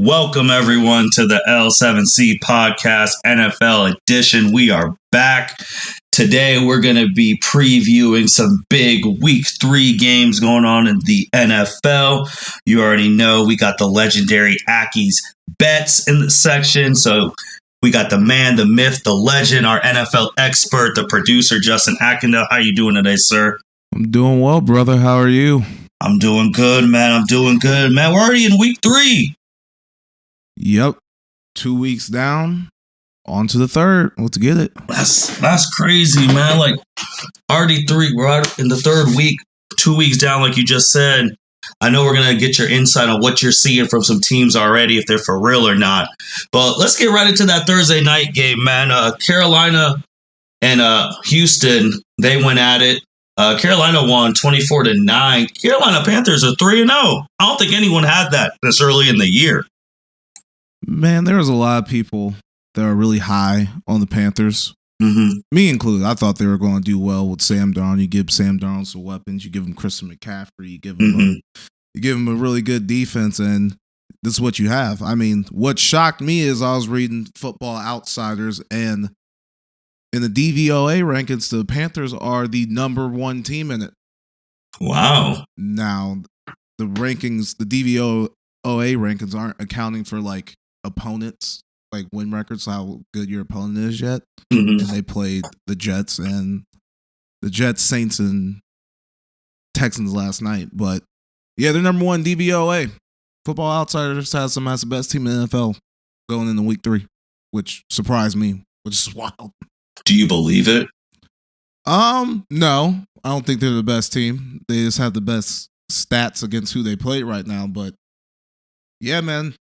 Welcome, everyone, to the L7C Podcast NFL Edition. We are back. Today, we're going to be previewing some big Week 3 games going on in the NFL. You already know we got the legendary Aky Bets in the section. So we got the man, the myth, the legend, our NFL expert, the producer, Justin Ackendale. How you doing today, sir? I'm doing well, brother. How are you? I'm doing good, man. We're already in Week 3. Yep. 2 weeks down, on to the third. Let's get it. That's crazy, man. Like, already we're out in the third week, 2 weeks down, like you just said. I know we're going to get your insight on what you're seeing from some teams already, if they're for real or not. But let's get right into that Thursday night game, man. Carolina and Houston, they went at it. Carolina won 24-9. Carolina Panthers are 3-0. I don't think anyone had that this early in the year. Man, there was a lot of people that are really high on the Panthers. Mm-hmm. Me included. I thought they were going to do well with Sam Darnold. You give Sam Darnold some weapons. You give him Christian McCaffrey. You give him a really good defense, and this is what you have. I mean, what shocked me is I was reading Football Outsiders, and in the DVOA rankings, the Panthers are the number one team in it. Wow. Now, the rankings, the DVOA rankings aren't accounting for like opponents, like win records, how good your opponent is yet. Mm-hmm. And they played the Jets, Saints, and Texans last night. But yeah, they're number one DVOA. Football Outsiders has them as the best team in the NFL going into Week 3, which surprised me, which is wild. Do you believe it? No, I don't think they're the best team. They just have the best stats against who they play right now. But yeah, man,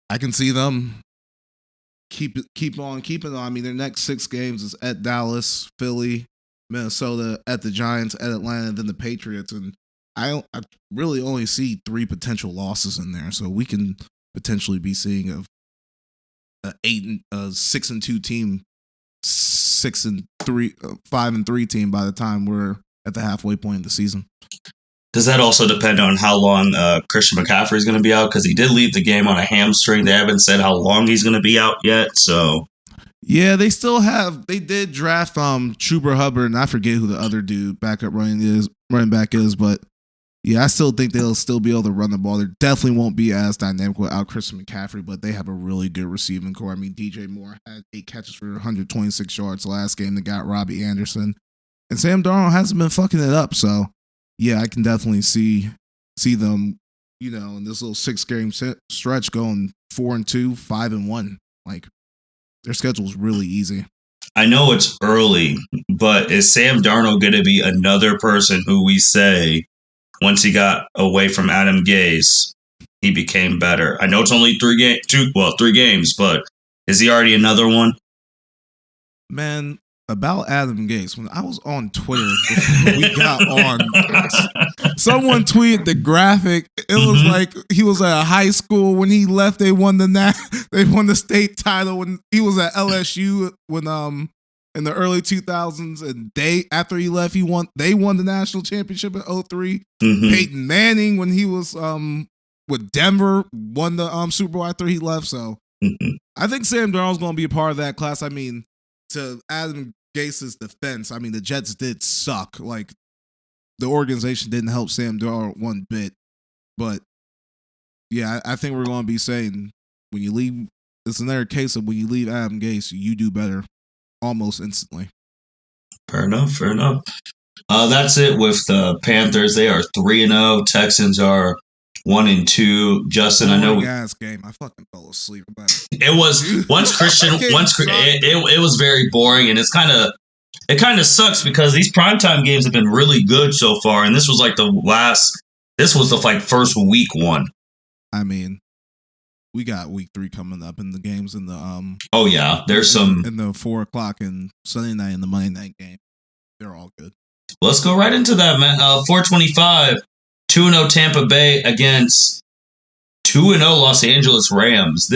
I can see them keep on keeping on. I mean, their next 6 games is at Dallas, Philly, Minnesota, at the Giants, at Atlanta, then the Patriots, and I really only see 3 potential losses in there. So we can potentially be seeing a 6-2 team, 5-3 team by the time we're at the halfway point of the season. Does that also depend on how long Christian McCaffrey is going to be out? Because he did leave the game on a hamstring. They haven't said how long he's going to be out yet. So yeah, they did draft Chuba Hubbard, and I forget who the other dude backup running back is, but yeah, I still think they'll still be able to run the ball. They definitely won't be as dynamic without Christian McCaffrey, but they have a really good receiving core. I mean, DJ Moore had 8 catches for 126 yards last game. They got Robbie Anderson, and Sam Darnold hasn't been fucking it up. So yeah, I can definitely see them, in this little 6-game stretch going 4-2, 5-1. Like, their schedule's really easy. I know it's early, but is Sam Darnold going to be another person who we say, once he got away from Adam Gase, he became better? I know it's only 3 games, but is he already another one? Man, about Adam Gase, when I was on Twitter before we got on, someone tweeted the graphic. It was like he was at a high school when he left. They won the state title when he was at LSU when in the early 2000s, and after he left, they won the national championship in 2003. Mm-hmm. Peyton Manning, when he was with Denver, won the Super Bowl after he left. So I think Sam Darnold's going to be a part of that class. I mean, to Adam Gase's defense, I mean, the Jets did suck. Like, the organization didn't help Sam Darnold one bit. But yeah, I think we're going to be saying, when you leave, it's another case of when you leave Adam Gase, you do better almost instantly. Fair enough. That's it with the Panthers. They are 3-0. Texans are 1-2. Justin, I know game. I fucking fell asleep about it. It was it was very boring, and it kind of sucks because these primetime games have been really good so far, and this was like the first week one. I mean, we got Week 3 coming up, in the games in the Oh yeah, there's some in the 4:00 and Sunday night and the Monday night game. They're all good. Let's go right into that, man. 425, 2-0 Tampa Bay against 2-0 Los Angeles Rams.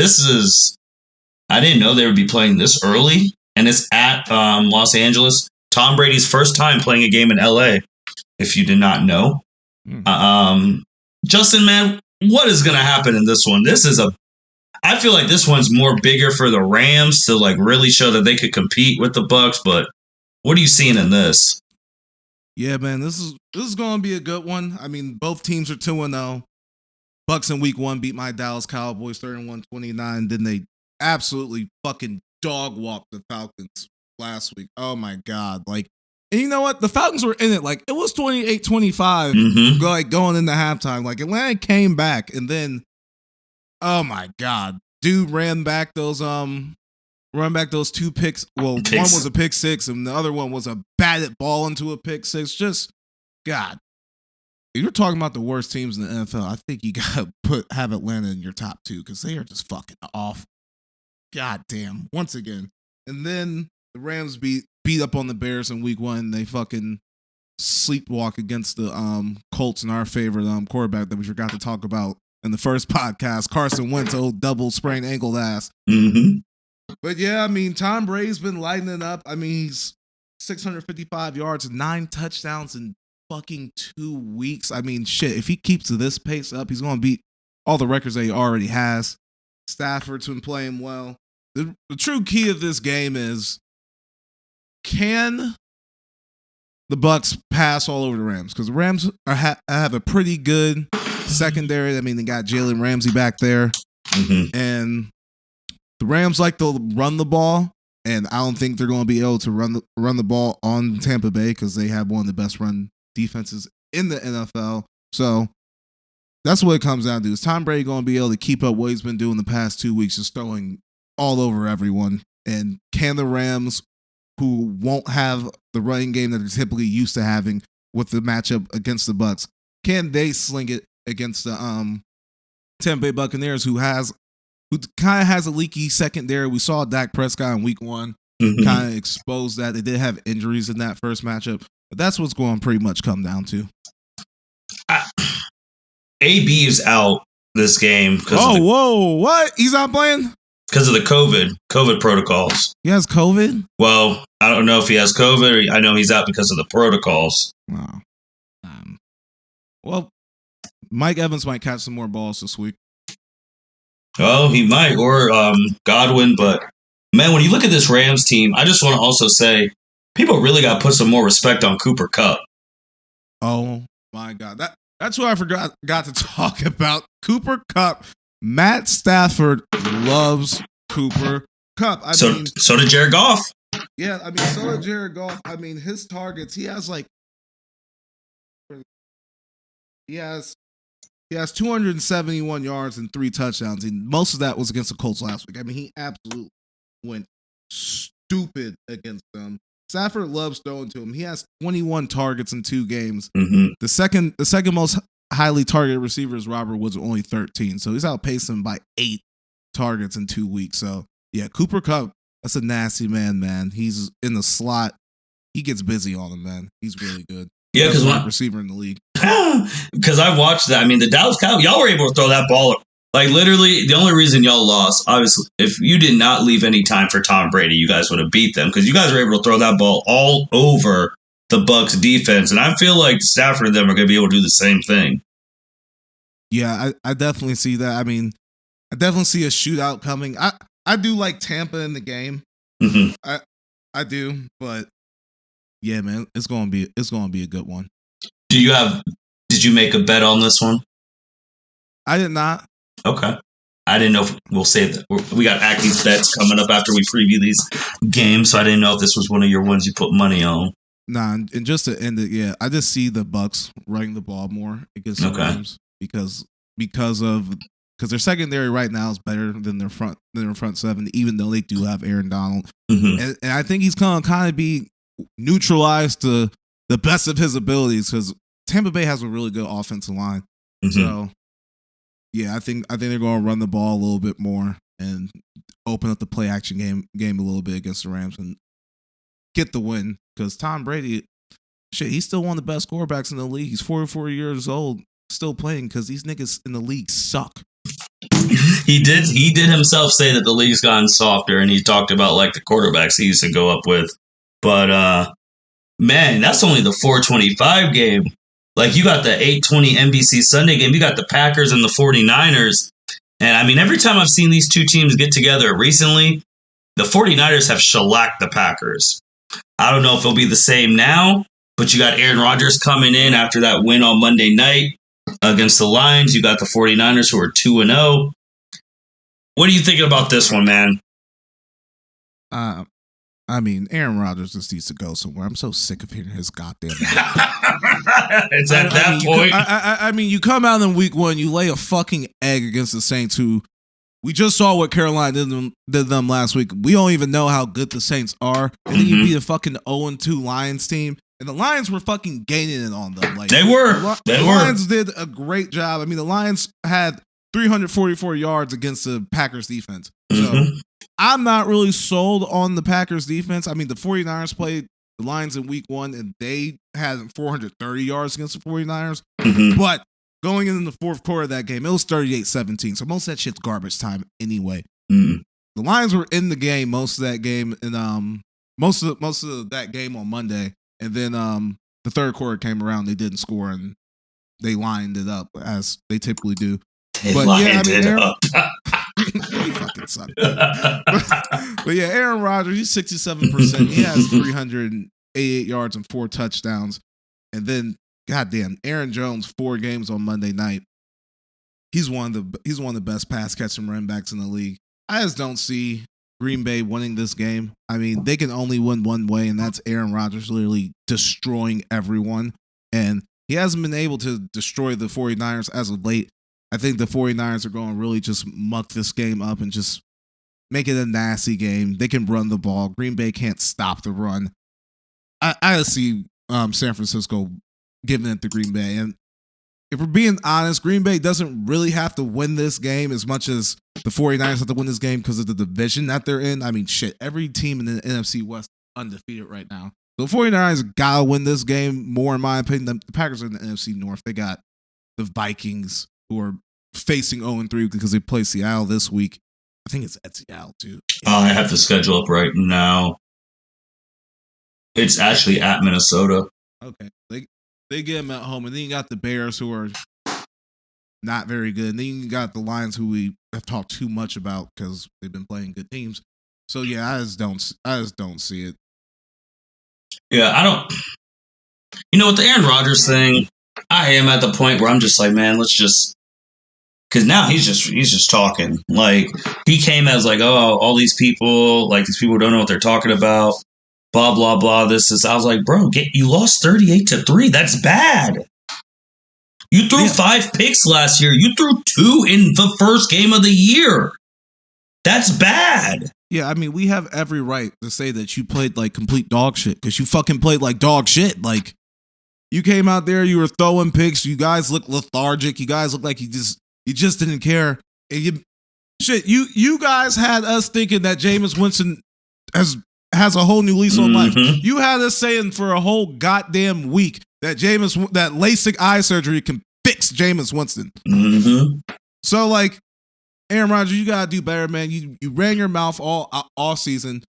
I didn't know they would be playing this early, and it's at Los Angeles. Tom Brady's first time playing a game in LA, if you did not know. Justin, man, what is going to happen in this one? This is a I feel like this one's more bigger for the Rams to like really show that they could compete with the Bucs. But what are you seeing in this? Yeah, man, this is going to be a good one. I mean, both teams are 2-0. Bucs in week 1 beat my Dallas Cowboys 31-29. Then they absolutely fucking dog walked the Falcons last week. Oh my god! Like, and you know what? The Falcons were in it. Like, it was 28-25. Like going into halftime. Like, Atlanta came back, and then, oh my god, dude ran back those 2 picks. Well, one was a pick 6, and the other one was a batted ball into a pick 6. Just, God. If you're talking about the worst teams in the NFL, I think you gotta have Atlanta in your top 2 because they are just fucking awful. God damn. Once again. And then the Rams beat up on the Bears in week 1. They fucking sleepwalk against the Colts and our favorite quarterback that we forgot to talk about in the first podcast, Carson Wentz, old double sprained ankle ass. But yeah, I mean, Tom Brady's been lighting it up. I mean, he's 655 yards and 9 touchdowns in fucking 2 weeks. I mean, shit, if he keeps this pace up, he's going to beat all the records that he already has. Stafford's been playing well. The true key of this game is, can the Bucs pass all over the Rams? Because the Rams have a pretty good secondary. I mean, they got Jalen Ramsey back there. And the Rams like to run the ball. And I don't think they're going to be able to run the ball on Tampa Bay because they have one of the best run defenses in the NFL. So that's what it comes down to. Is Tom Brady going to be able to keep up what he's been doing the past 2 weeks, just throwing all over everyone? And can the Rams, who won't have the running game that they're typically used to having with the matchup against the Bucs, can they sling it against the Tampa Bay Buccaneers, who kind of has a leaky secondary? We saw Dak Prescott in week 1 kind of expose that. They did have injuries in that first matchup, but that's what's going to pretty much come down to. AB is out this game. What? He's not playing? Because of the COVID protocols. He has COVID? Well, I don't know if he has COVID. I know he's out because of the protocols. Wow. Well, Mike Evans might catch some more balls this week. Oh, he might. Or Godwin. But, man, when you look at this Rams team, I just want to also say, people really got to put some more respect on Cooper Kupp. Oh, my God. That's what I forgot to talk about. Cooper Kupp. Matt Stafford loves Cooper Kupp. So did Jared Goff. Yeah, I mean, so did Jared Goff. I mean, his targets, he has 271 yards and 3 touchdowns, and most of that was against the Colts last week. I mean, he absolutely went stupid against them. Stafford loves throwing to him. He has 21 targets in 2 games. The second most highly targeted receiver is Robert Woods, with only 13. So he's outpaced him by 8 targets in 2 weeks. So yeah, Cooper Kupp, that's a nasty man. He's in the slot. He gets busy on him, man. He's really good. Yeah, because one receiver in the league. Because I watched that. I mean, the Dallas Cowboys, y'all were able to throw that ball. Like, literally, the only reason y'all lost, obviously, if you did not leave any time for Tom Brady, you guys would have beat them. Because you guys were able to throw that ball all over the Bucs defense. And I feel like Stafford and them are going to be able to do the same thing. Yeah, I definitely see that. I mean, I definitely see a shootout coming. I do like Tampa in the game. I do, but yeah, man, it's gonna be a good one. Did you make a bet on this one? I did not. Okay. I didn't know if we'll save that. We got Aky Bets coming up after we preview these games, so I didn't know if this was one of your ones you put money on. Nah, and just to end it, yeah, I just see the Bucs running the ball more against the Rams because their secondary right now is better than their front seven, even though they do have Aaron Donald, and I think he's gonna kind of be neutralized to the best of his abilities because Tampa Bay has a really good offensive line. So yeah, I think they're going to run the ball a little bit more and open up the play action game a little bit against the Rams and get the win. Because Tom Brady, he's still one of the best quarterbacks in the league. He's 44 years old, still playing because these niggas in the league suck. He did himself say that the league's gotten softer, and he talked about like the quarterbacks he used to go up with. But man, that's only the 425 game. Like, you got the 8:20 NBC Sunday game. You got the Packers and the 49ers. And I mean, every time I've seen these two teams get together recently, the 49ers have shellacked the Packers. I don't know if it'll be the same now, but you got Aaron Rodgers coming in after that win on Monday night against the Lions. You got the 49ers who are 2-0. What are you thinking about this one, man? I mean, Aaron Rodgers just needs to go somewhere. I'm so sick of hearing his goddamn name. It's at that point. I mean, you come out in week 1, you lay a fucking egg against the Saints, who we just saw what Carolina did them last week. We don't even know how good the Saints are. And then you beat a fucking 0-2 Lions team. And the Lions were fucking gaining it on them. Like, they were. The Lions did a great job. I mean, the Lions had 344 yards against the Packers defense. So I'm not really sold on the Packers defense. I mean, the 49ers played the Lions in week 1, and they had 430 yards against the 49ers. But going into the fourth quarter of that game, it was 38-17. So most of that shit's garbage time anyway. The Lions were in the game most of that game, and most of that game on Monday. And then the third quarter came around, they didn't score, and they lined it up as they typically do. They lined it up. He fucking sucked. But yeah, Aaron Rodgers, he's 67%. He has 388 yards and 4 touchdowns. And then, goddamn, Aaron Jones, 4 games on Monday night. He's one of the best pass catching running backs in the league. I just don't see Green Bay winning this game. I mean, they can only win one way, and that's Aaron Rodgers literally destroying everyone. And he hasn't been able to destroy the 49ers as of late. I think the 49ers are going to really just muck this game up and just make it a nasty game. They can run the ball. Green Bay can't stop the run. I see San Francisco giving it to Green Bay. And if we're being honest, Green Bay doesn't really have to win this game as much as the 49ers have to win this game because of the division that they're in. I mean, shit, every team in the NFC West is undefeated right now. The 49ers got to win this game more, in my opinion. The Packers are in the NFC North. They got the Vikings, who are facing 0-3 because they play Seattle this week. I think it's at Seattle, too. I have the schedule up right now. It's actually at Minnesota. Okay. They get them at home. And then you got the Bears, who are not very good. And then you got the Lions, who we have talked too much about because they've been playing good teams. So, yeah, I just don't see it. Yeah, I don't. You know, with the Aaron Rodgers thing, I am at the point where I'm just like, man, let's just. Because now he's just talking. Like, he came as like, oh, all these people don't know what they're talking about. Blah, blah, blah. This is. I was like, bro, you lost 38-3. That's bad. You threw 5 picks last year. You threw 2 in the first game of the year. That's bad. Yeah, I mean, we have every right to say that you played like complete dog shit because you fucking played like dog shit. Like, you came out there, you were throwing picks. You guys look lethargic. You guys look like you just didn't care. And you guys had us thinking that Jameis Winston has a whole new lease on life. You had us saying for a whole goddamn week that that LASIK eye surgery can fix Jameis Winston. So, like, Aaron Rodgers, you gotta do better, man. You ran your mouth all season,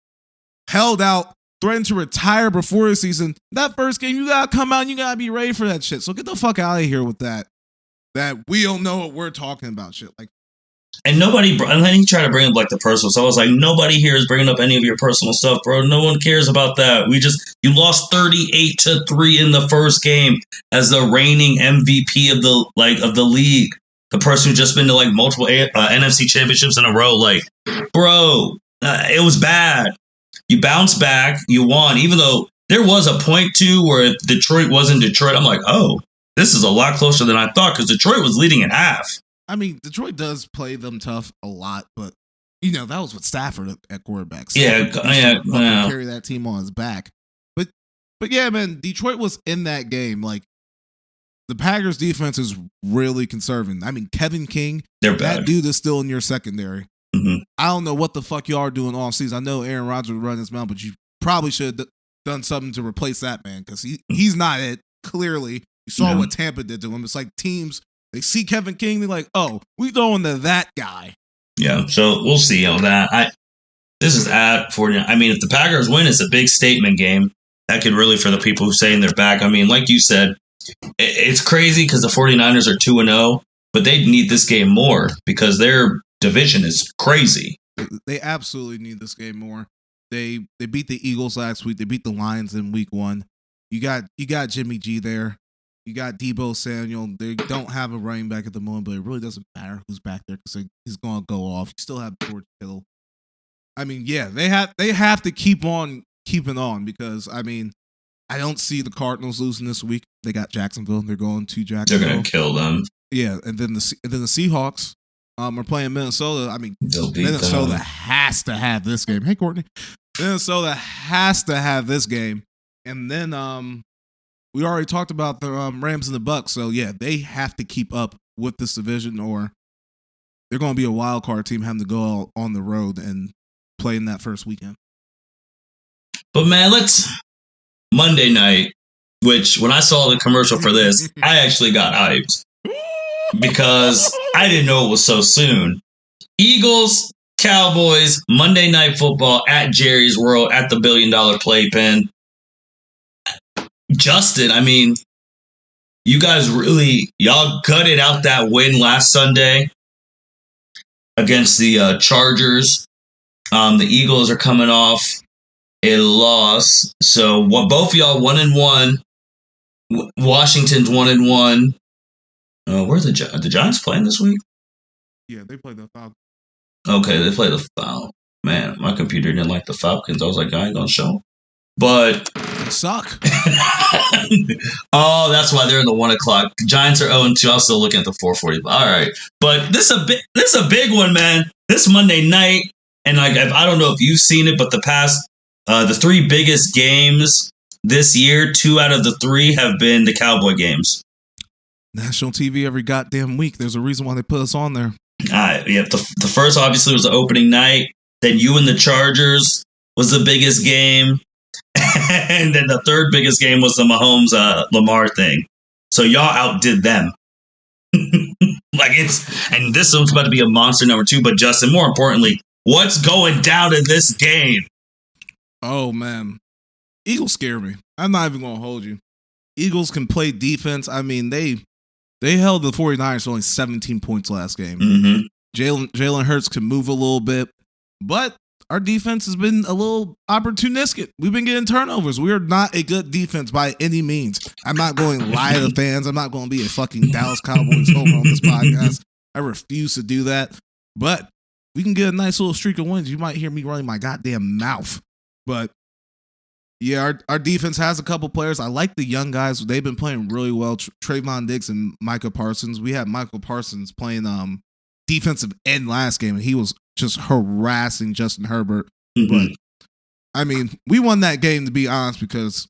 held out, threatened to retire before the season. That first game, you gotta come out and you gotta be ready for that shit. So get the fuck out of here with that. That we don't know what we're talking about, shit. Like, and then he tried to bring up like the personal. So I was like, nobody here is bringing up any of your personal stuff, bro. No one cares about that. You lost 38-3 in the first game as the reigning MVP of the league. The person who just been to like multiple NFC championships in a row. Like, bro, it was bad. You bounced back. You won, even though there was a point too where Detroit wasn't Detroit. I'm like, oh, this is a lot closer than I thought because Detroit was leading at half. I mean, Detroit does play them tough a lot, but you know that was with Stafford at quarterback. Carry that team on his back. But yeah, man, Detroit was in that game. Like, the Packers defense is really conserving. I mean, Kevin King, that dude is still in your secondary. I don't know what the fuck y'all are doing all season. I know Aaron Rodgers would run his mouth, but you probably should have done something to replace that man because he's not it. Clearly, you saw what Tampa did to him. It's like teams, they see Kevin King, they're like, oh, we throwing to that guy. Yeah, so we'll see on that. This is at 49. I mean, if the Packers win, it's a big statement game. That could really, for the people who saying they're back. I mean, like you said, it's crazy because the 49ers are 2-0, but they need this game more because their division is crazy. They absolutely need this game more. They beat the Eagles last week. They beat the Lions in week 1. You got Jimmy G there. You got Debo Samuel. They don't have a running back at the moment, but it really doesn't matter who's back there because he's going to go off. You still have George Kittle. I mean, yeah, they have to keep on keeping on because, I mean, I don't see the Cardinals losing this week. They got Jacksonville. They're going to Jacksonville. They're going to kill them. Yeah, and then the Seahawks are playing Minnesota. I mean, Minnesota has to have this game. Hey, Courtney. Minnesota has to have this game. And then we already talked about the Rams and the Bucks. So, yeah, they have to keep up with this division or they're going to be a wild card team having to go on the road and play in that first weekend. But, man, Monday night, which when I saw the commercial for this, I actually got hyped because I didn't know it was so soon. Eagles, Cowboys, Monday Night Football at Jerry's World at the $1 billion playpen. Justin, I mean, you guys y'all gutted out that win last Sunday against the Chargers. The Eagles are coming off a loss. So both of y'all 1-1. Washington's 1-1. Where are the Giants playing this week? Yeah, they play the Falcons. Okay, they play the Falcons. Man, my computer didn't like the Falcons. I was like, I ain't gonna show. But they suck. Oh, that's why they're in the 1 o'clock. Giants are 0-2. I'm still looking at the 4:40. All right, but this is a big one, man. This Monday night, and like I don't know if you've seen it, but the 3 biggest games this year, 2 out of the 3 have been the Cowboy games. National TV every goddamn week. There's a reason why they put us on there. Yeah, the first obviously was the opening night. Then you and the Chargers was the biggest game. And then the third biggest game was the Mahomes Lamar thing. So y'all outdid them. And this one's about to be a monster number 2. But Justin, more importantly, what's going down in this game? Oh man, Eagles scare me. I'm not even gonna hold you. Eagles can play defense. I mean, they held the 49ers to only 17 points last game. Mm-hmm. Jalen Hurts can move a little bit, but our defense has been a little opportunistic. We've been getting turnovers. We are not a good defense by any means. I'm not going to lie to the fans. I'm not going to be a fucking Dallas Cowboys homer on this podcast. I refuse to do that. But we can get a nice little streak of wins. You might hear me running my goddamn mouth. But yeah, our defense has a couple players. I like the young guys. They've been playing really well. Trayvon Diggs and Micah Parsons. We had Michael Parsons playing defensive end last game, and he was just harassing Justin Herbert. Mm-hmm. But I mean, we won that game, to be honest, because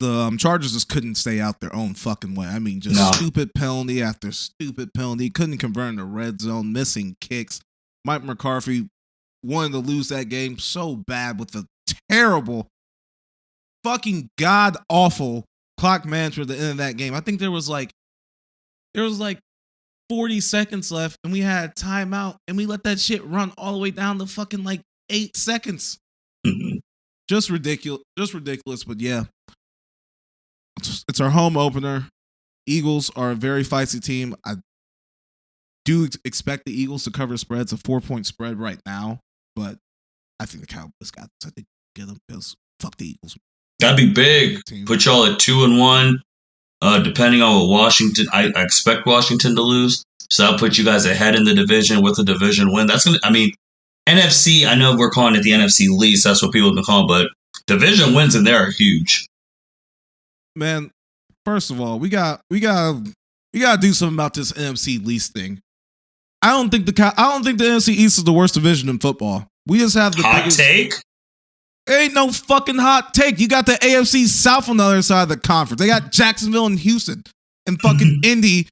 the Chargers just couldn't stay out their own fucking way. I mean, stupid penalty after stupid penalty. Couldn't convert in the red zone, missing kicks. Mike McCarthy wanted to lose that game so bad with the terrible, fucking god awful clock management at the end of that game. I think there was like 40 seconds left, and we had a timeout, and we let that shit run all the way down to fucking like 8 seconds. Mm-hmm. Just ridiculous. But yeah, it's our home opener. Eagles are a very feisty team. I do expect the Eagles to cover spreads, a 4-point spread right now, but I think the Cowboys got this. I think get them because fuck the Eagles. That'd be big. Put y'all at 2-1. Depending on what Washington, I expect Washington to lose. So I'll put you guys ahead in the division with a division win. That's NFC, I know we're calling it the NFC least. That's what people have been calling, but division wins in there are huge. Man, first of all, we got to do something about this NFC least thing. I don't think the NFC East is the worst division in football. We just have the biggest take. Ain't no fucking hot take. You got the AFC South on the other side of the conference. They got Jacksonville and Houston and fucking Indy,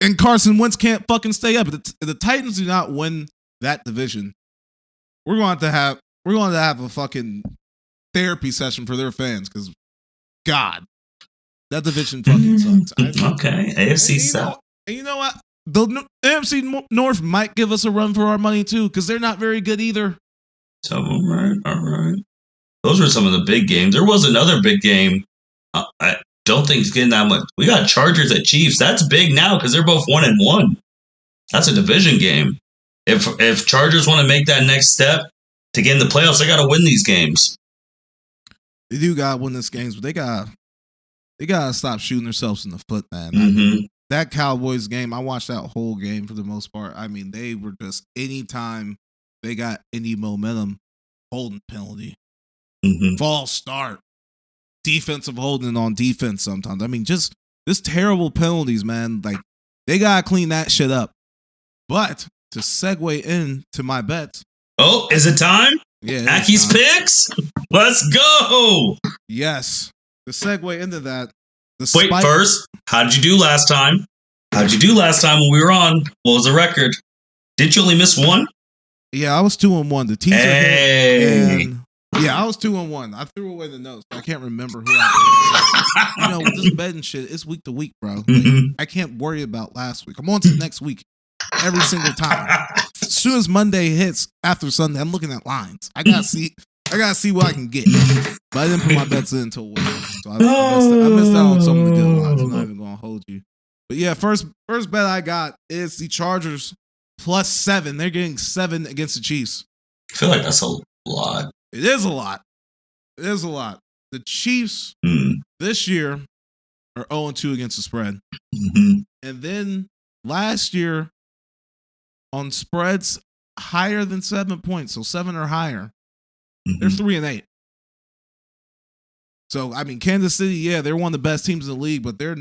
and Carson Wentz can't fucking stay up. If the Titans do not win that division, we're going to have a fucking therapy session for their fans because, God, that division fucking sucks. Okay, AFC South. And you know what? The AFC North might give us a run for our money too because they're not very good either. So, all right. Those were some of the big games. There was another big game. don't think it's getting that much. We got Chargers at Chiefs. That's big now because they're both 1-1. That's a division game. If Chargers want to make that next step to get in the playoffs, they got to win these games. They do got to win these games, but they gotta stop shooting themselves in the foot, man. Mm-hmm. I mean, that Cowboys game, I watched that whole game for the most part. I mean, they were just anytime they got any momentum, holding penalty, false start, defensive holding on defense sometimes. I mean, just terrible penalties, man. Like, they gotta clean that shit up. But to segue into my bets. Oh, is it time? Yeah. Aky's picks? Let's go. Yes. To segue into that. Wait, first, how did you do last time? How did you do last time when we were on? What was the record? Did you only miss one? Yeah, I was 2-1. The teaser hit. And yeah, I was 2-1. I threw away the notes. I can't remember who I picked. You know, with this betting shit, it's week to week, bro. Like, I can't worry about last week. I'm on to the next week every single time. As soon as Monday hits after Sunday, I'm looking at lines. I gotta see what I can get. But I didn't put my bets in until Wednesday. So I missed out on some of the good lines. I'm not even gonna hold you. But yeah, first bet I got is the Chargers +7. They're getting 7 against the Chiefs. I feel like that's a lot. It is a lot. It is a lot. The Chiefs this year are 0-2 against the spread. And then last year on spreads higher than 7 points, so 7 or higher, they're 3-8. So I mean, Kansas City, yeah, they're one of the best teams in the league, but they're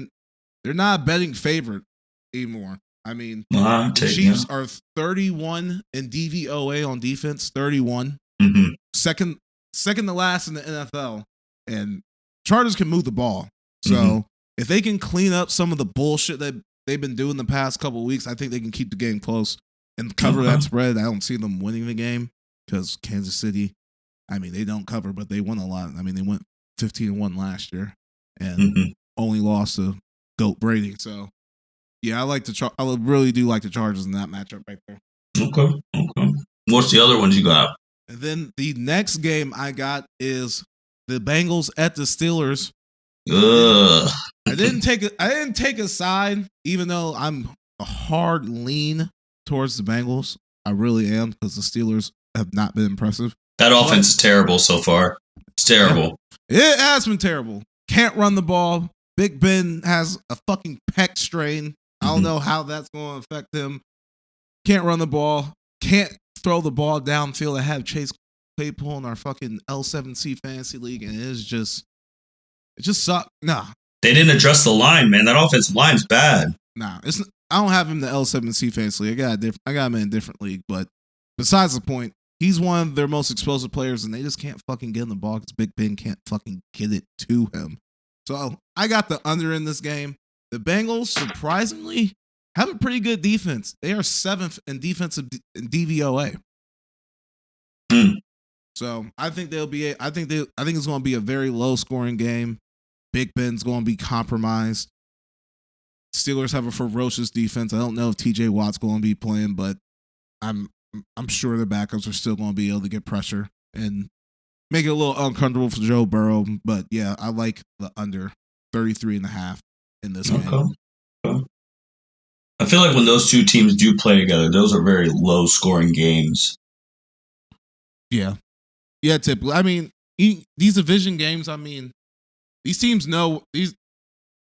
not a betting favorite anymore. I mean, the Chiefs are 31 in DVOA on defense, 31. Second to last in the NFL, and Chargers can move the ball. So if they can clean up some of the bullshit that they've been doing the past couple of weeks, I think they can keep the game close and cover that spread. I don't see them winning the game because Kansas City, I mean, they don't cover, but they won a lot. I mean, they went 15-1 last year and only lost to GOAT Brady. So yeah, I really do like the Chargers in that matchup right there. Okay. What's the other ones you got? And then the next game I got is the Bengals at the Steelers. Ugh. I didn't take a side, even though I'm a hard lean towards the Bengals. I really am, because the Steelers have not been impressive. That offense is terrible so far. It's terrible. It has been terrible. Can't run the ball. Big Ben has a fucking pec strain. I don't know how that's going to affect him. Can't run the ball. Can't throw the ball downfield. I have Chase Claypool in our fucking L7C fantasy league, and it just sucked. Nah. They didn't address the line, man. That offensive line's bad. Nah, I don't have him in the L7C fantasy league. I got him in a different league, but besides the point, he's one of their most explosive players, and they just can't fucking get in the ball because Big Ben can't fucking get it to him. So I got the under in this game. The Bengals, surprisingly, have a pretty good defense. They are 7th in defensive DVOA. So I think I think it's going to be a very low scoring game. Big Ben's going to be compromised. Steelers have a ferocious defense. I don't know if TJ Watt's going to be playing, but I'm sure the backups are still going to be able to get pressure and make it a little uncomfortable for Joe Burrow. But yeah, I like the under 33.5 in this game. Okay. I feel like when those two teams do play together, those are very low scoring games. Yeah, typically. I mean, these division games, I mean, these teams know these.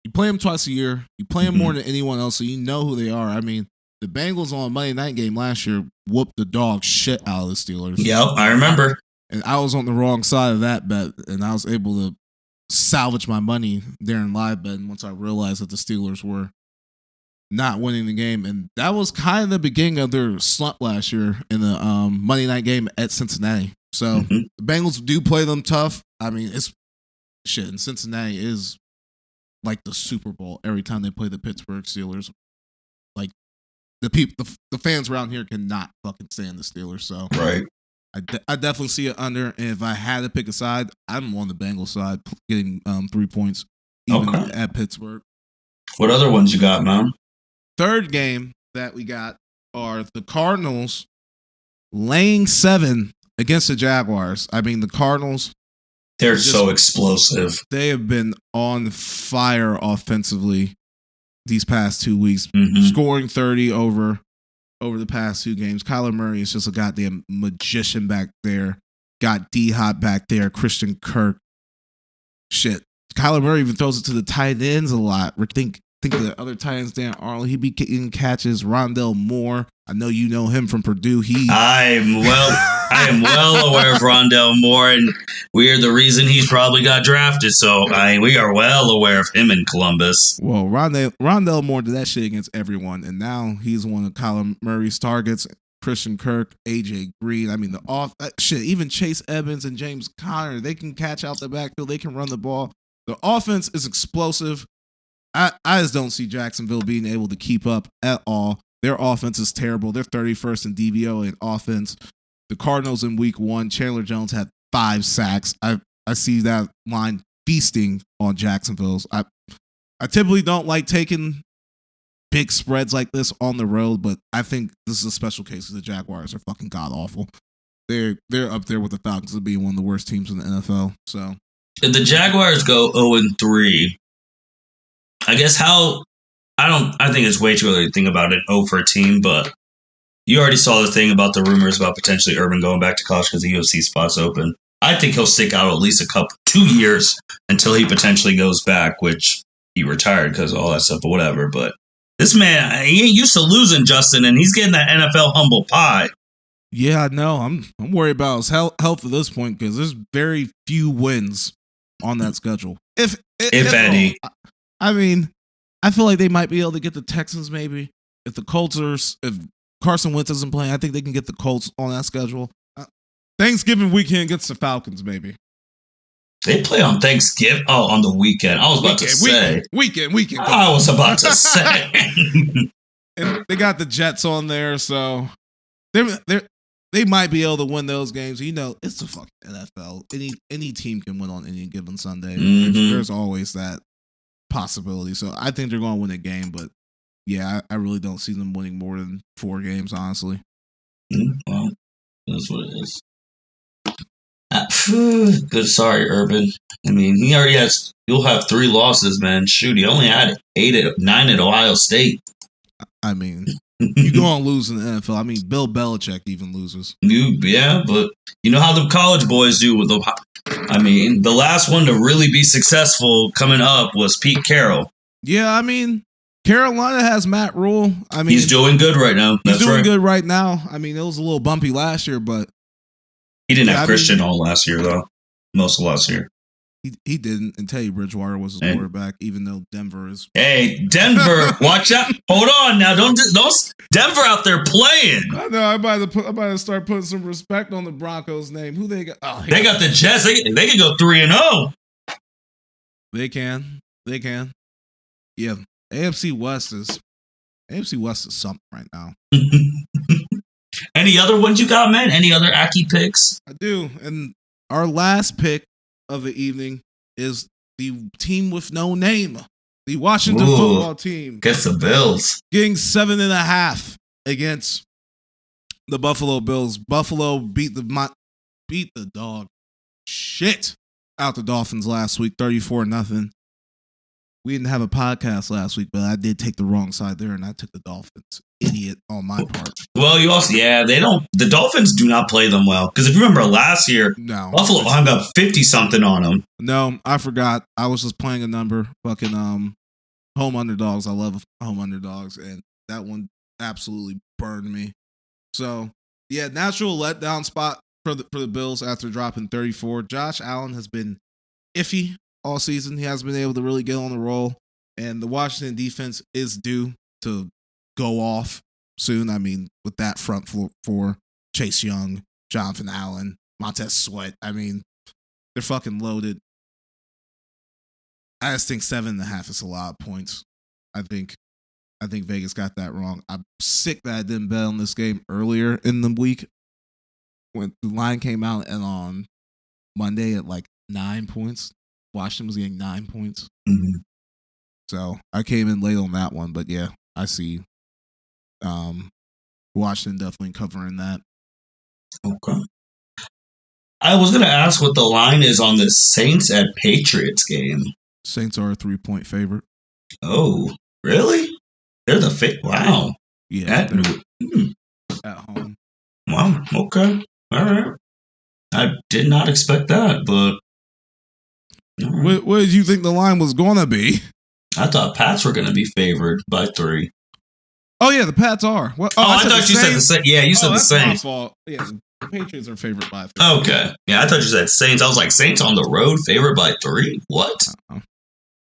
You play them twice a year. You play them more than anyone else, so you know who they are. I mean, the Bengals on a Monday night game last year whooped the dog shit out of the Steelers. Yep, I remember. And I was on the wrong side of that bet, and I was able to salvage my money there in live betting once I realized that the Steelers were not winning the game. And that was kind of the beginning of their slump last year in the Monday night game at Cincinnati. So the Bengals do play them tough. I mean, it's shit. And Cincinnati is like the Super Bowl every time they play the Pittsburgh Steelers. Like the fans around here cannot fucking stand the Steelers. So right. I definitely see it under. And if I had to pick a side, I'm on the Bengals side, getting 3 points even at Pittsburgh. What other ones you got, man? Third game that we got are the Cardinals laying 7 against the Jaguars. I mean, the Cardinals They're so explosive. They have been on fire offensively these past 2 weeks, scoring 30 over the past 2 games. Kyler Murray is just a goddamn magician back there. Got D-Hop back there, Christian Kirk. Shit. Kyler Murray even throws it to the tight ends a lot. Think the other tight ends, Dan Arnold, he be getting catches. Rondell Moore, I know you know him from Purdue. I am well aware of Rondell Moore, and we are the reason he's probably got drafted. So we are well aware of him in Columbus. Well, Rondell Moore did that shit against everyone, and now he's one of Kyler Murray's targets. Christian Kirk, AJ Green. I mean, even Chase Edmonds and James Conner, they can catch out the backfield. They can run the ball. The offense is explosive. I just don't see Jacksonville being able to keep up at all. Their offense is terrible. They're 31st in DVO in offense. The Cardinals in week 1, Chandler Jones had 5 sacks. I see that line feasting on Jacksonville's. I typically don't like taking big spreads like this on the road, but I think this is a special case because the Jaguars are fucking god awful. They're up there with the Falcons as being one of the worst teams in the NFL. So if the Jaguars go 0-3, I guess I think it's way too early to think about it 0 for a team, but you already saw the thing about the rumors about potentially Urban going back to college because the UFC spot's open. I think he'll stick out at least 2 years until he potentially goes back, which he retired because of all that stuff, but whatever. But this man, he ain't used to losing, Justin, and he's getting that NFL humble pie. Yeah, I know. I'm worried about his health at this point because there's very few wins on that schedule. If any. I mean, I feel like they might be able to get the Texans maybe. If Carson Wentz isn't playing, I think they can get the Colts on that schedule. Thanksgiving weekend gets the Falcons, maybe. They play on Thanksgiving? Oh, on the weekend. I was about to say. Weekend. I was about to say. And they got the Jets on there, so they might be able to win those games. You know, it's the fucking NFL. Any team can win on any given Sunday. There's always that possibility. So I think they're going to win a game, but yeah, I really don't see them winning more than 4 games, honestly. Well, that's what it is. Good, sorry, Urban. I mean, he already has. You'll have 3 losses, man. Shoot, he only had 9 at Ohio State. I mean, you don't lose in the NFL. I mean, Bill Belichick even loses. Yeah, but you know how the college boys do with the. I mean, the last one to really be successful coming up was Pete Carroll. Yeah, I mean, Carolina has Matt Rule. I mean, he's doing good right now. He's doing good right now. I mean, it was a little bumpy last year, but he didn't have Christian all last year, though. Most of last year. He didn't, and Teddy Bridgewater was his quarterback, even though Denver is. Hey, Denver, watch out! Hold on now, don't Denver out there playing. I know. I might have start putting some respect on the Broncos' name. Who they got? Oh, they got the Jets. They can go 3-0. They can. Yeah, AFC West is something right now. Any other ones you got, man? Any other Aky picks? I do, and our last pick of the evening is the team with no name, the Washington football team. Guess the Bills getting 7.5 against the Buffalo Bills. Buffalo beat the dog shit out the Dolphins last week, 34-0. We didn't have a podcast last week, but I did take the wrong side there, and I took the Dolphins. Idiot on my part. Well, you also, the Dolphins do not play them well. Because if you remember last year, Buffalo hung up 50-something on them. No, I forgot. I was just playing a number. Fucking home underdogs. I love home underdogs, and that one absolutely burned me. So, yeah, natural letdown spot for the Bills after dropping 34. Josh Allen has been iffy all season. He hasn't been able to really get on the roll, and the Washington defense is due to go off soon. I mean, with that front four, Chase Young, Jonathan Allen, Montez Sweat. I mean, they're fucking loaded. I just think 7.5 is a lot of points. I think Vegas got that wrong. I'm sick that I didn't bet on this game earlier in the week when the line came out, and on Monday at like 9 points. Washington was getting 9 points. Mm-hmm. So I came in late on that one, but yeah, I see Washington definitely covering that. Okay. I was going to ask what the line is on this Saints at Patriots game. Saints are a 3-point favorite. Oh, really? They're the wow. Yeah, at home. Wow. Okay. All right. I did not expect that, but right. What did you think the line was going to be? I thought Pats were going to be favored by 3. Oh yeah, the Pats are. What? I thought you said the Saints. Yeah, you said the Saints. My fault. Yeah, the Patriots are favored by 3. Okay. Yeah, I thought you said Saints. I was like, Saints on the road, favored by 3? What?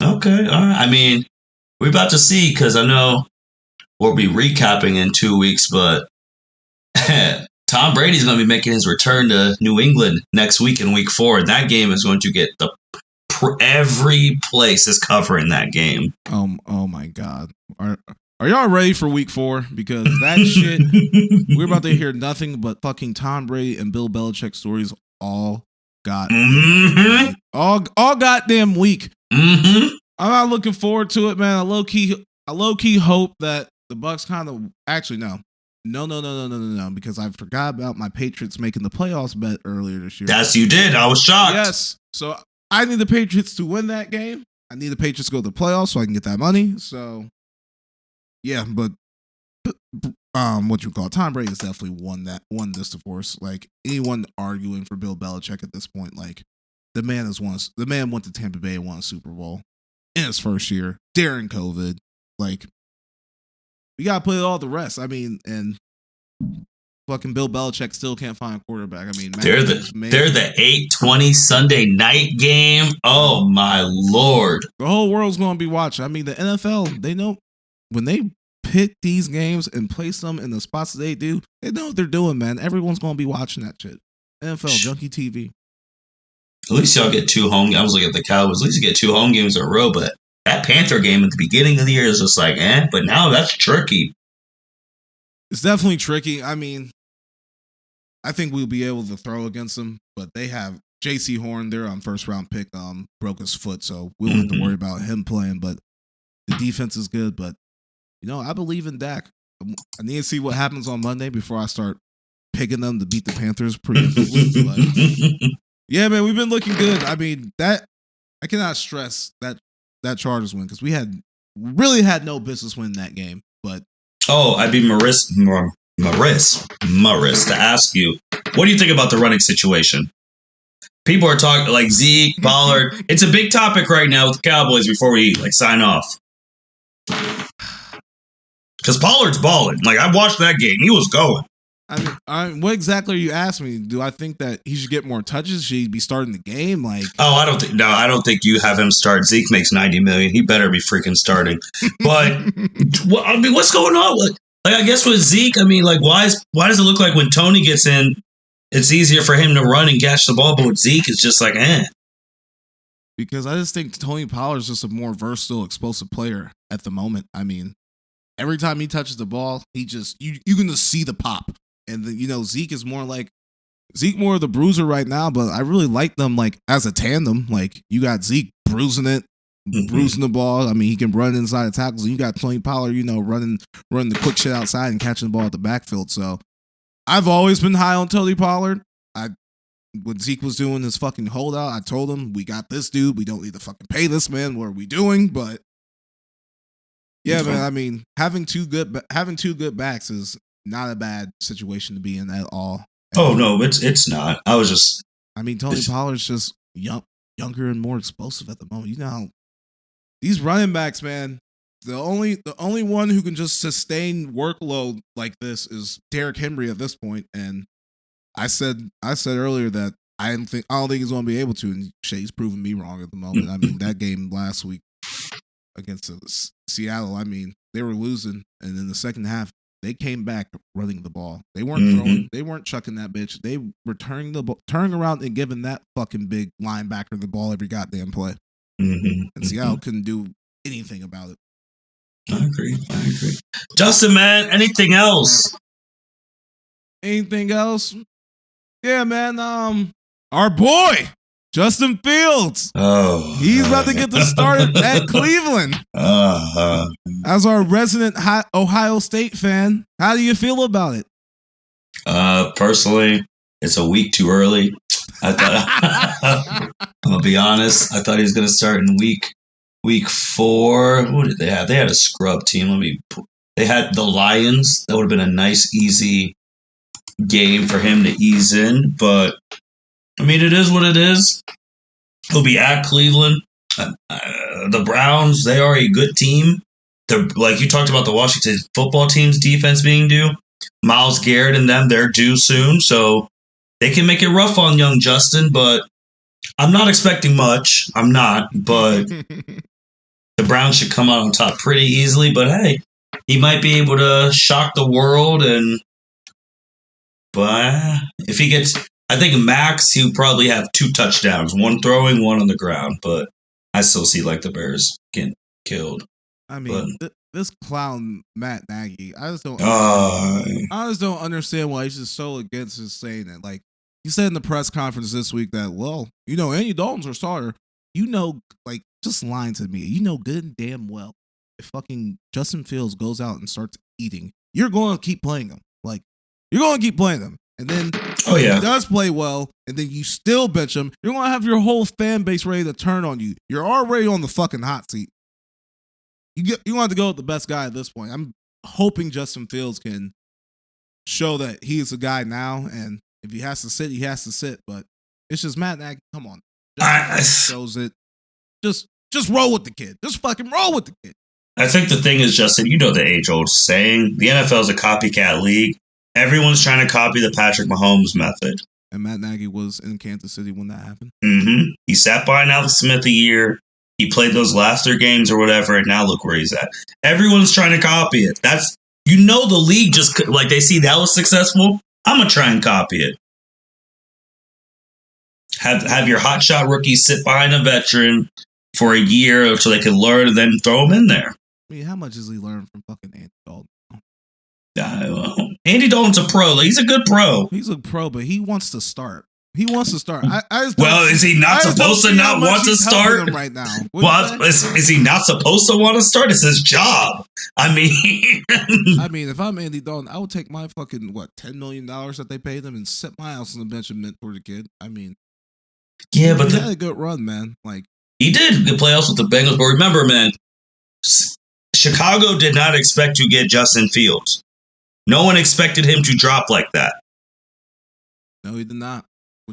Okay. All right. I mean, we're about to see because I know we'll be recapping in 2 weeks, but Tom Brady's going to be making his return to New England next week in Week 4, and that game is going to get every place is covering that game. Oh my God. Are y'all ready for Week 4? Because that shit, we're about to hear nothing but fucking Tom Brady and Bill Belichick stories all goddamn all goddamn week. Mm-hmm. I'm not looking forward to it, man. I low key hope that the Bucks kind of actually no, because I forgot about my Patriots making the playoffs bet earlier this year. Yes, you did. I was shocked. Yes, so I need the Patriots to win that game. I need the Patriots to go to the playoffs so I can get that money. So. Yeah, but what you call it, Tom Brady has definitely won this divorce. Like anyone arguing for Bill Belichick at this point, like the man went to Tampa Bay and won a Super Bowl in his first year during COVID. Like we gotta put it all to rest. I mean, and fucking Bill Belichick still can't find a quarterback. I mean, they're the 8:20 Sunday night game. Oh my Lord, the whole world's gonna be watching. I mean, the NFL, they know when they pick these games and place them in the spots that they do, they know what they're doing, man. Everyone's going to be watching that shit. NFL, Junkie TV. At least y'all get 2 home games. I was looking at the Cowboys. At least you get 2 home games in a row, but that Panther game at the beginning of the year is just like, but now that's tricky. It's definitely tricky. I mean, I think we'll be able to throw against them, but they have J.C. Horn, their first round pick, broke his foot, so we won't have to worry about him playing, but the defense is good, but I believe in Dak. I need to see what happens on Monday before I start picking them to beat the Panthers preemptively. Yeah, man, we've been looking good. I mean, that I cannot stress that Chargers win because we really had no business winning that game. But I'd be Maris to ask you, what do you think about the running situation? People are talking like Zeke, Pollard. It's a big topic right now with the Cowboys before we sign off. Because Pollard's balling. Like, I watched that game. He was going. I mean, what exactly are you asking me? Do I think that he should get more touches? Should he be starting the game? Like, I don't think you have him start. Zeke makes $90 million. He better be freaking starting. But I mean, what's going on? Like, I guess with Zeke, I mean, like, why does it look like when Tony gets in, it's easier for him to run and catch the ball, but with Zeke, it's just like, Because I just think Tony Pollard is just a more versatile, explosive player at the moment. I mean, every time he touches the ball, he just you can just see the pop. And Zeke is more of the bruiser right now, but I really like them like as a tandem. Like you got Zeke bruising the ball. I mean, he can run inside the tackles. And you got Tony Pollard, running the quick shit outside and catching the ball at the backfield. So I've always been high on Tony Pollard. When Zeke was doing his fucking holdout, I told him, we got this dude. We don't need to fucking pay this man. What are we doing? But yeah, man, I mean, having two good backs is not a bad situation to be in at all. No, it's not. Tony Pollard's just younger and more explosive at the moment. These running backs, man, the only one who can just sustain workload like this is Derrick Henry at this point. And I said earlier that I don't think he's going to be able to, and he's proven me wrong at the moment. I mean, that game last week against Seattle, I mean, they were losing, and in the second half, they came back running the ball. They weren't throwing, they weren't chucking that bitch. They were turning around and giving that fucking big linebacker the ball every goddamn play. Mm-hmm. And Seattle couldn't do anything about it. I agree. Justin, man, anything else? Anything else? Yeah, man. Our boy Justin Fields. He's about to get the start at Cleveland. As our resident Ohio State fan, how do you feel about it? Personally, it's a week too early. I thought I'm gonna be honest. I thought he was gonna start in week 4. What did they have? They had a scrub team. They had the Lions. That would have been a nice, easy game for him to ease in. But I mean, it is what it is. He'll be at Cleveland. The Browns, they are a good team. They're, like you talked about the Washington football team's defense being due. Myles Garrett and them, they're due soon. So they can make it rough on young Justin, but I'm not expecting much. I'm not, but the Browns should come out on top pretty easily. But hey, he might be able to shock the world. But if he gets, I think max, he'll probably have 2 touchdowns, 1 throwing, 1 on the ground. But I still see like the Bears getting killed. I mean, this clown Matt Nagy, I just don't understand why he's just so against just saying it. Like he said in the press conference this week that, well, Andy Dalton's our starter. Like just lying to me. You know good and damn well if fucking Justin Fields goes out and starts eating, you're going to keep playing him. Like you're going to keep playing him. And then he does play well, and then you still bench him. You're going to have your whole fan base ready to turn on you. You're already on the fucking hot seat. You want to go with the best guy at this point. I'm hoping Justin Fields can show that he is a guy now, and if he has to sit, he has to sit. But it's just Matt Nagy. Come on, shows it. Just roll with the kid. Just fucking roll with the kid. I think the thing is, Justin, the age-old saying, the NFL is a copycat league. Everyone's trying to copy the Patrick Mahomes method. And Matt Nagy was in Kansas City when that happened. Mm-hmm. He sat behind Alex Smith a year. He played those last 3 games or whatever, and now look where he's at. Everyone's trying to copy it. That's the league just like they see that was successful. I'm gonna try and copy it. Have your hotshot rookie sit behind a veteran for a year so they can learn, and then throw him in there. I mean, how much has he learned from fucking Andy Dalton? Andy Dalton's a pro. He's a good pro. He's a pro, but he wants to start. He wants to start. Is he not supposed to not want to start right now? Well, is he not supposed to want to start? It's his job. I mean, if I'm Andy Dalton, I would take my fucking $10 million that they paid him and set my house on the bench and mentor the kid. I mean, yeah, but he had a good run, man. Like he did good playoffs with the Bengals, but remember, man, Chicago did not expect to get Justin Fields. No one expected him to drop like that. No, he did not.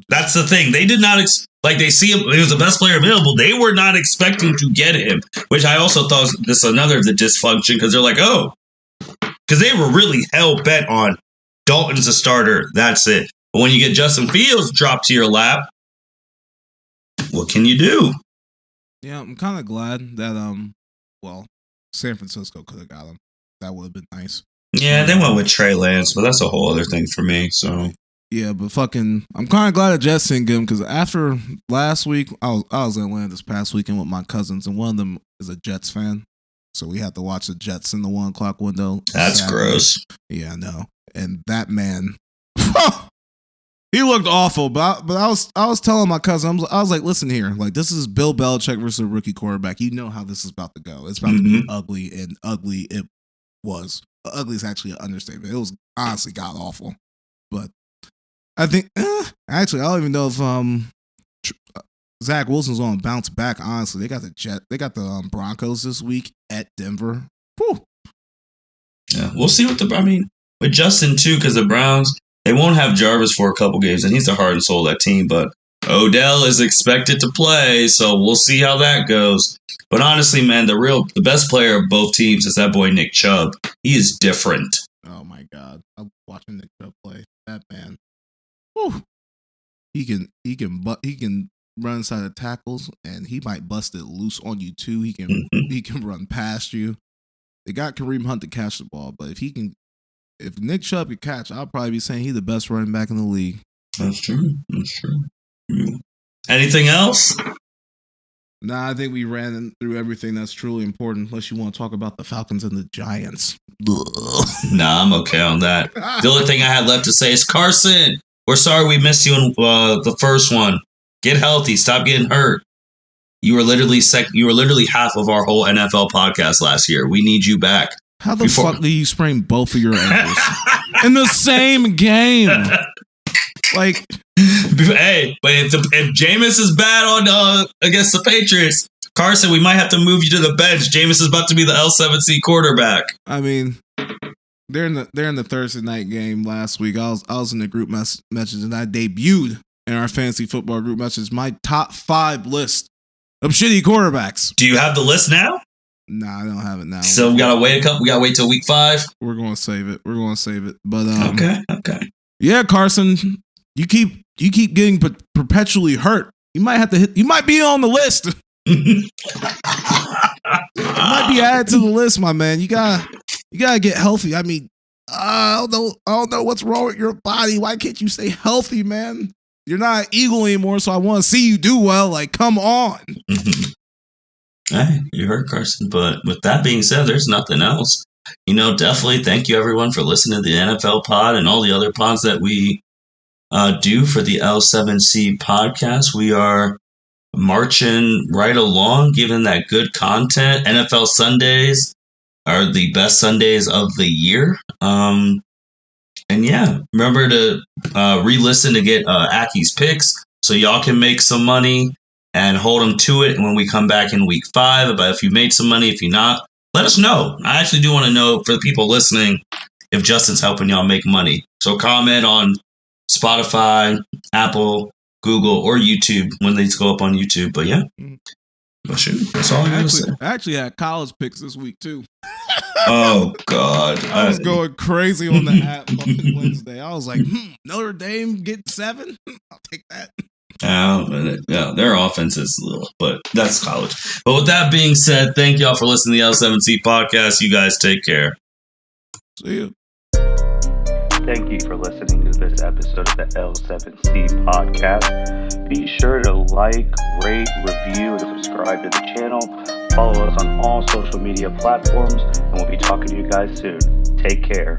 That's the thing. They did not they see him. He was the best player available. They were not expecting to get him, which I also thought was this another of the dysfunction because they're like, because they were really hell bent on Dalton's a starter. That's it. But when you get Justin Fields dropped to your lap, what can you do? Yeah, I'm kind of glad that San Francisco could have got him. That would have been nice. Yeah, they went with Trey Lance, but that's a whole other thing for me. So. Yeah, but I'm kind of glad that Jets didn't get him because after last week, I was in Atlanta this past weekend with my cousins, and one of them is a Jets fan. So we had to watch the Jets in the 1 o'clock window. That's gross. Yeah, I know. And that man, he looked awful. But I was telling my cousin, I was like, listen here, like this is Bill Belichick versus a rookie quarterback. You know how this is about to go. It's about to be ugly, and ugly it was. Ugly is actually an understatement. It was honestly god awful. But I think actually I don't even know if Zach Wilson's on bounce back. Honestly, they got the Broncos this week at Denver. Whew. Yeah, we'll see with Justin too, because the Browns they won't have Jarvis for a couple games, and he's the heart and soul of that team. But Odell is expected to play, so we'll see how that goes. But honestly, man, the best player of both teams is that boy Nick Chubb. He is different. Oh my god, I'm watching Nick Chubb play. That man. Whew. He can run inside the tackles, and he might bust it loose on you too. He can run past you. They got Kareem Hunt to catch the ball, but if Nick Chubb can catch, I'll probably be saying he's the best running back in the league. That's true. Anything else? Nah, I think we ran through everything that's truly important, unless you want to talk about the Falcons and the Giants. Nah, I'm okay on that. The only thing I had left to say is, Carson, we're sorry we missed you in the first one. Get healthy. Stop getting hurt. You were literally half of our whole NFL podcast last year. We need you back. How the fuck do you sprain both of your ankles in the same game? Like, hey, but if Jameis is bad on against the Patriots, Carson, we might have to move you to the bench. Jameis is about to be the L7C quarterback. I mean, they're in the Thursday night game last week. I was in the group message and I debuted in our fantasy football group message my top 5 list of shitty quarterbacks. Do you have the list now? Nah, I don't have it now. So we gotta wait We gotta wait till week 5. We're gonna save it. But okay. Yeah, Carson, you keep getting perpetually hurt. You might be on the list. You might be added to the list, my man. You gotta get healthy. I mean, I don't know what's wrong with your body. Why can't you stay healthy, man? You're not an Eagle anymore, so I want to see you do well. Like, come on. Hey, you heard Carson. But with that being said, there's nothing else. Definitely thank you everyone for listening to the NFL pod and all the other pods that we do for the L7C podcast. We are marching right along, giving that good content. NFL Sundays are the best Sundays of the year. And yeah, remember to re-listen to get Aky's picks so y'all can make some money and hold them to it when we come back in week 5. About if you made some money, if you're not, let us know. I actually do want to know, for the people listening, if Justin's helping y'all make money. So comment on Spotify, Apple, Google, or YouTube when they go up on YouTube. But yeah, shoot, that's all I got to say. I actually had college picks this week too. Oh God, I was going crazy on the app on Wednesday. I was like, Notre Dame get 7. I'll take that. Yeah, their offense is little, but that's college. But with that being said, thank y'all for listening to the L7C podcast. You guys take care. See you. Thank you for listening to this episode of the L7C podcast. Be sure to like, rate, review, and subscribe to the channel. Follow us on all social media platforms, and we'll be talking to you guys soon. Take care.